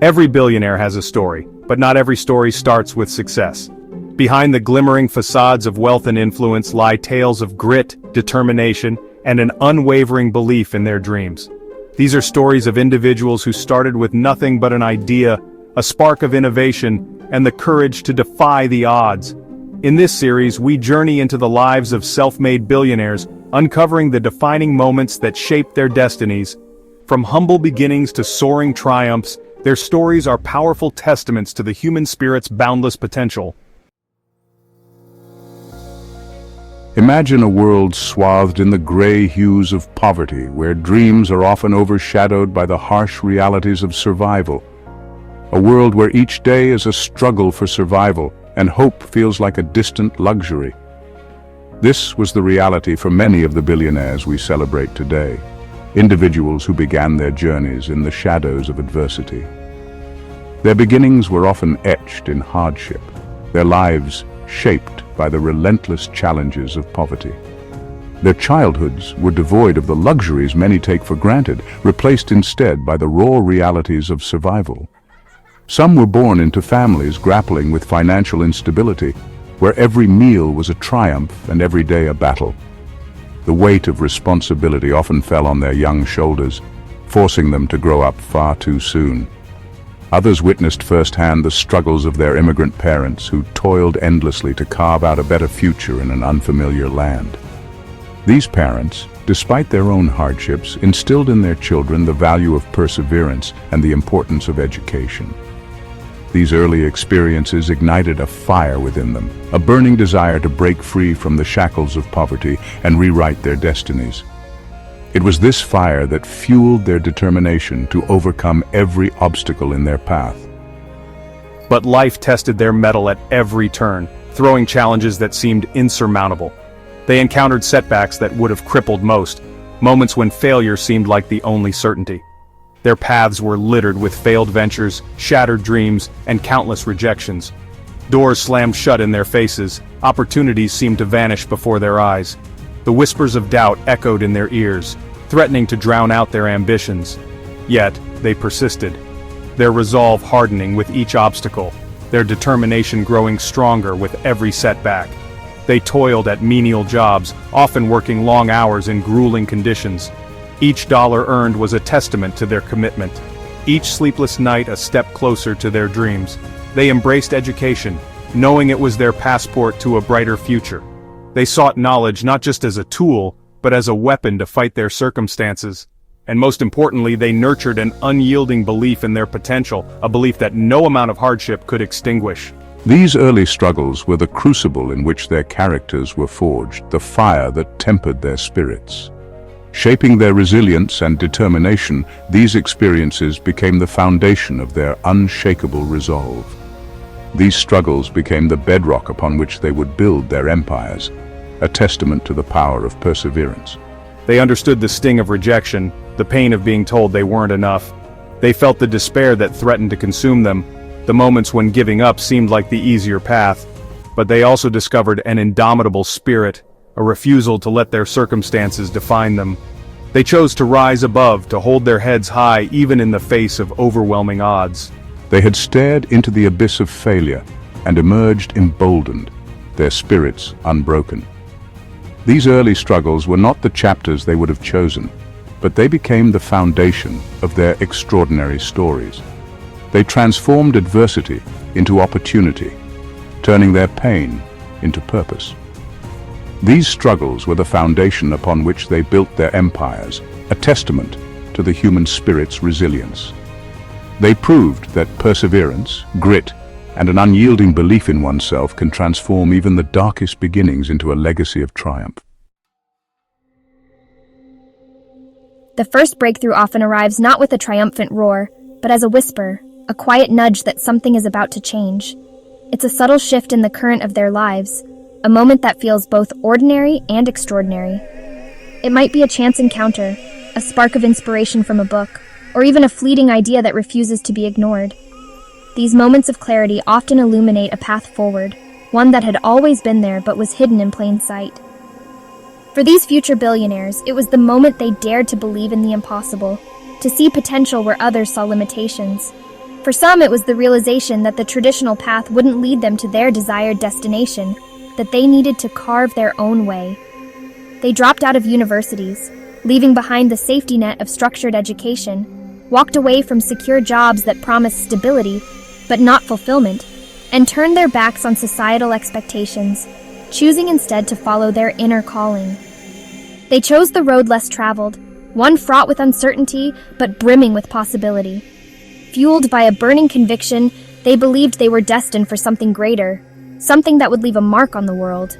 Every billionaire has a story, but not every story starts with success. Behind the glimmering facades of wealth and influence lie tales of grit, determination, and an unwavering belief in their dreams. These are stories of individuals who started with nothing but an idea, a spark of innovation, and the courage to defy the odds. In this series, we journey into the lives of self-made billionaires, uncovering the defining moments that shaped their destinies. From humble beginnings to soaring triumphs, their stories are powerful testaments to the human spirit's boundless potential. Imagine a world swathed in the gray hues of poverty, where dreams are often overshadowed by the harsh realities of survival. A world where each day is a struggle for survival, and hope feels like a distant luxury. This was the reality for many of the billionaires we celebrate today, individuals who began their journeys in the shadows of adversity. Their beginnings were often etched in hardship, their lives shaped by the relentless challenges of poverty. Their childhoods were devoid of the luxuries many take for granted, replaced instead by the raw realities of survival. Some were born into families grappling with financial instability, where every meal was a triumph and every day a battle. The weight of responsibility often fell on their young shoulders, forcing them to grow up far too soon. Others witnessed firsthand the struggles of their immigrant parents, who toiled endlessly to carve out a better future in an unfamiliar land. These parents, despite their own hardships, instilled in their children the value of perseverance and the importance of education. These early experiences ignited a fire within them, a burning desire to break free from the shackles of poverty and rewrite their destinies. It was this fire that fueled their determination to overcome every obstacle in their path. But life tested their mettle at every turn, throwing challenges that seemed insurmountable. They encountered setbacks that would have crippled most, moments when failure seemed like the only certainty. Their paths were littered with failed ventures, shattered dreams, and countless rejections. Doors slammed shut in their faces, opportunities seemed to vanish before their eyes. The whispers of doubt echoed in their ears, threatening to drown out their ambitions. Yet, they persisted, their resolve hardening with each obstacle, their determination growing stronger with every setback. They toiled at menial jobs, often working long hours in grueling conditions. Each dollar earned was a testament to their commitment, each sleepless night a step closer to their dreams. They embraced education, knowing it was their passport to a brighter future. They sought knowledge not just as a tool, but as a weapon to fight their circumstances. And most importantly, they nurtured an unyielding belief in their potential, a belief that no amount of hardship could extinguish. These early struggles were the crucible in which their characters were forged, the fire that tempered their spirits. Shaping their resilience and determination, these experiences became the foundation of their unshakable resolve. These struggles became the bedrock upon which they would build their empires, a testament to the power of perseverance. They understood the sting of rejection, the pain of being told they weren't enough. They felt the despair that threatened to consume them, the moments when giving up seemed like the easier path. But they also discovered an indomitable spirit, a refusal to let their circumstances define them. They chose to rise above, to hold their heads high even in the face of overwhelming odds. They had stared into the abyss of failure and emerged emboldened, their spirits unbroken. These early struggles were not the chapters they would have chosen, but they became the foundation of their extraordinary stories. They transformed adversity into opportunity, turning their pain into purpose. These struggles were the foundation upon which they built their empires, a testament to the human spirit's resilience. They proved that perseverance, grit, and an unyielding belief in oneself can transform even the darkest beginnings into a legacy of triumph. The first breakthrough often arrives not with a triumphant roar, but as a whisper, a quiet nudge that something is about to change. It's a subtle shift in the current of their lives, a moment that feels both ordinary and extraordinary. It might be a chance encounter, a spark of inspiration from a book, or even a fleeting idea that refuses to be ignored. These moments of clarity often illuminate a path forward, one that had always been there but was hidden in plain sight. For these future billionaires, it was the moment they dared to believe in the impossible, to see potential where others saw limitations. For some, it was the realization that the traditional path wouldn't lead them to their desired destination, that they needed to carve their own way. They dropped out of universities, leaving behind the safety net of structured education, walked away from secure jobs that promised stability, but not fulfillment, and turned their backs on societal expectations, choosing instead to follow their inner calling. They chose the road less traveled, one fraught with uncertainty but brimming with possibility. Fueled by a burning conviction, they believed they were destined for something greater, something that would leave a mark on the world.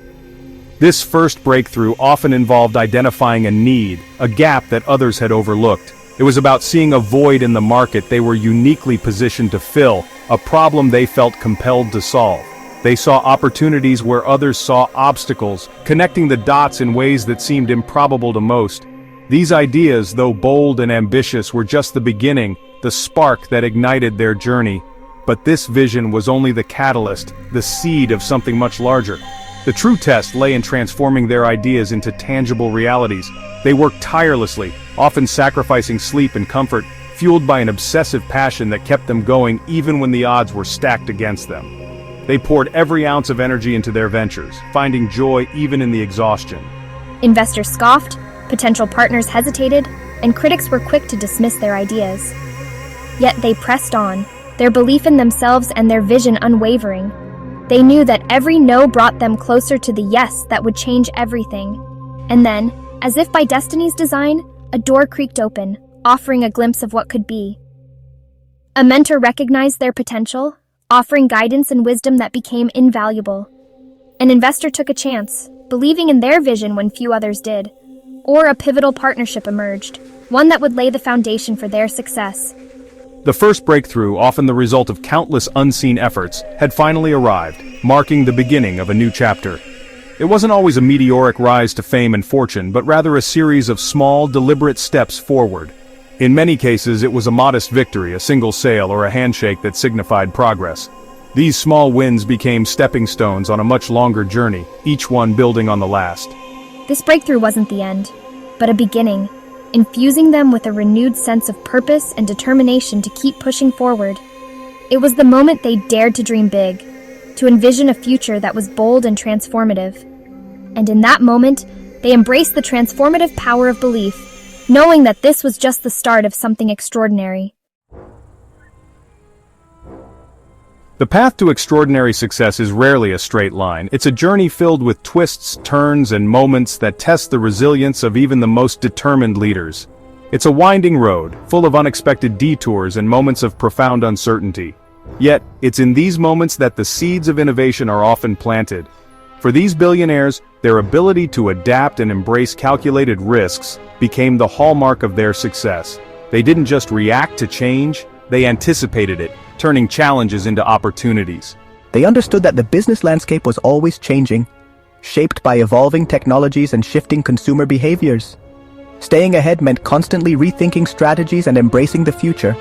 This first breakthrough often involved identifying a need, a gap that others had overlooked. It was about seeing a void in the market they were uniquely positioned to fill, a problem they felt compelled to solve. They saw opportunities where others saw obstacles, connecting the dots in ways that seemed improbable to most. These ideas, though bold and ambitious, were just the beginning, the spark that ignited their journey. But this vision was only the catalyst, the seed of something much larger. The true test lay in transforming their ideas into tangible realities. They worked tirelessly, often sacrificing sleep and comfort, fueled by an obsessive passion that kept them going even when the odds were stacked against them. They poured every ounce of energy into their ventures, finding joy even in the exhaustion. Investors scoffed, potential partners hesitated, and critics were quick to dismiss their ideas. Yet they pressed on, their belief in themselves and their vision unwavering. They knew that every no brought them closer to the yes that would change everything. And then, as if by destiny's design, a door creaked open, offering a glimpse of what could be. A mentor recognized their potential, offering guidance and wisdom that became invaluable. An investor took a chance, believing in their vision when few others did. Or a pivotal partnership emerged, one that would lay the foundation for their success. The first breakthrough, often the result of countless unseen efforts, had finally arrived, marking the beginning of a new chapter. It wasn't always a meteoric rise to fame and fortune, but rather a series of small, deliberate steps forward. In many cases, it was a modest victory, a single sale, or a handshake that signified progress. These small wins became stepping stones on a much longer journey, each one building on the last. This breakthrough wasn't the end, but a beginning, infusing them with a renewed sense of purpose and determination to keep pushing forward. It was the moment they dared to dream big, to envision a future that was bold and transformative. And in that moment, they embraced the transformative power of belief, knowing that this was just the start of something extraordinary. The path to extraordinary success is rarely a straight line. It's a journey filled with twists, turns, and moments that test the resilience of even the most determined leaders. It's a winding road, full of unexpected detours and moments of profound uncertainty. Yet, it's in these moments that the seeds of innovation are often planted. For these billionaires, their ability to adapt and embrace calculated risks became the hallmark of their success. They didn't just react to change, they anticipated it, turning challenges into opportunities. They understood that the business landscape was always changing, shaped by evolving technologies and shifting consumer behaviors. Staying ahead meant constantly rethinking strategies and embracing the future.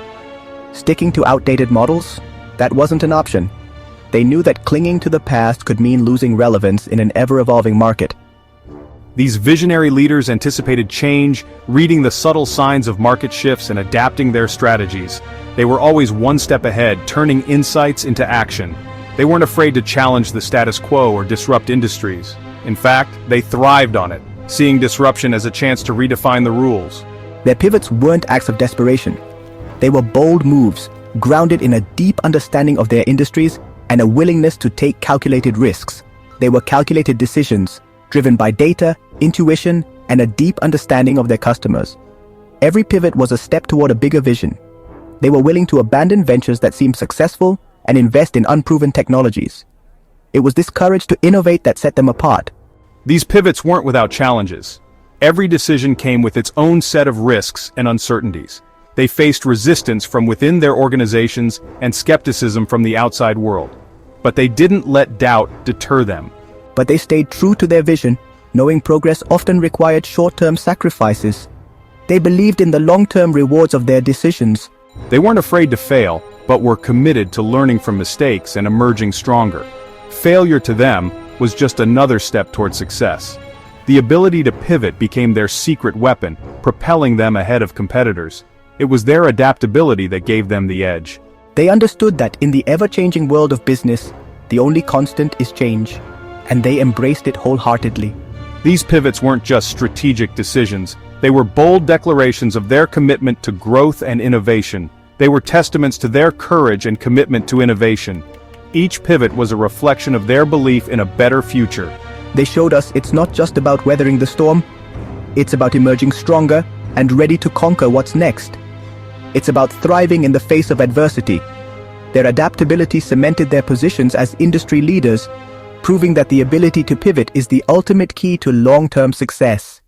Sticking to outdated models? That wasn't an option. They knew that clinging to the past could mean losing relevance in an ever-evolving market. These visionary leaders anticipated change, reading the subtle signs of market shifts and adapting their strategies. They were always one step ahead, turning insights into action. They weren't afraid to challenge the status quo or disrupt industries. In fact, they thrived on it, seeing disruption as a chance to redefine the rules. Their pivots weren't acts of desperation. They were bold moves, grounded in a deep understanding of their industries and a willingness to take calculated risks. They were calculated decisions, driven by data, intuition, and a deep understanding of their customers. Every pivot was a step toward a bigger vision. They were willing to abandon ventures that seemed successful and invest in unproven technologies. It was this courage to innovate that set them apart. These pivots weren't without challenges. Every decision came with its own set of risks and uncertainties. They faced resistance from within their organizations and skepticism from the outside world. But they didn't let doubt deter them. But they stayed true to their vision, knowing progress often required short-term sacrifices. They believed in the long-term rewards of their decisions. They weren't afraid to fail, but were committed to learning from mistakes and emerging stronger. Failure to them was just another step toward success. The ability to pivot became their secret weapon, propelling them ahead of competitors. It was their adaptability that gave them the edge. They understood that in the ever-changing world of business, the only constant is change, and they embraced it wholeheartedly. These pivots weren't just strategic decisions, they were bold declarations of their commitment to growth and innovation. They were testaments to their courage and commitment to innovation. Each pivot was a reflection of their belief in a better future. They showed us it's not just about weathering the storm, it's about emerging stronger and ready to conquer what's next. It's about thriving in the face of adversity. Their adaptability cemented their positions as industry leaders, proving that the ability to pivot is the ultimate key to long-term success.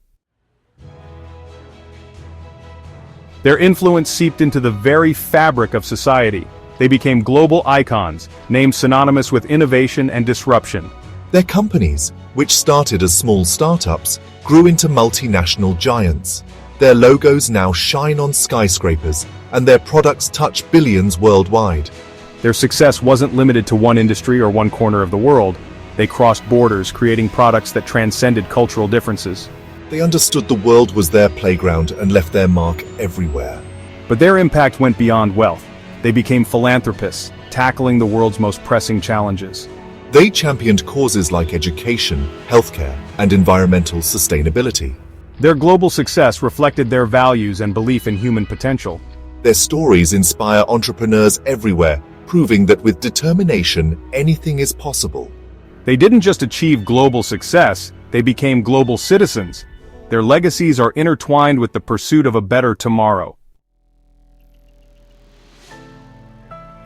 Their influence seeped into the very fabric of society. They became global icons, names synonymous with innovation and disruption. Their companies, which started as small startups, grew into multinational giants. Their logos now shine on skyscrapers, and their products touch billions worldwide. Their success wasn't limited to one industry or one corner of the world. They crossed borders, creating products that transcended cultural differences. They understood the world was their playground and left their mark everywhere. But their impact went beyond wealth. They became philanthropists, tackling the world's most pressing challenges. They championed causes like education, healthcare, and environmental sustainability. Their global success reflected their values and belief in human potential. Their stories inspire entrepreneurs everywhere, proving that with determination, anything is possible. They didn't just achieve global success, they became global citizens. Their legacies are intertwined with the pursuit of a better tomorrow.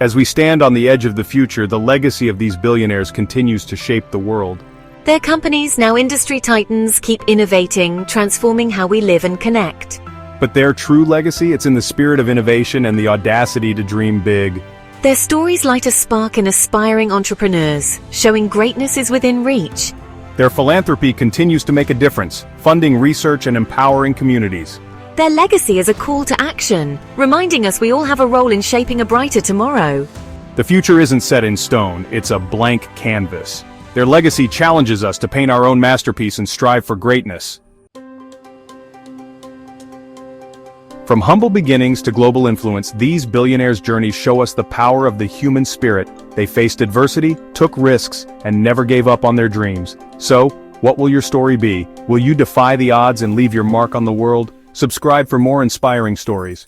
As we stand on the edge of the future, the legacy of these billionaires continues to shape the world. Their companies, now industry titans, keep innovating, transforming how we live and connect. But their true legacy, it's in the spirit of innovation and the audacity to dream big. Their stories light a spark in aspiring entrepreneurs, showing greatness is within reach. Their philanthropy continues to make a difference, funding research and empowering communities. Their legacy is a call to action, reminding us we all have a role in shaping a brighter tomorrow. The future isn't set in stone, it's a blank canvas. Their legacy challenges us to paint our own masterpiece and strive for greatness. From humble beginnings to global influence, these billionaires' journeys show us the power of the human spirit. They faced adversity, took risks, and never gave up on their dreams. So, what will your story be? Will you defy the odds and leave your mark on the world? Subscribe for more inspiring stories.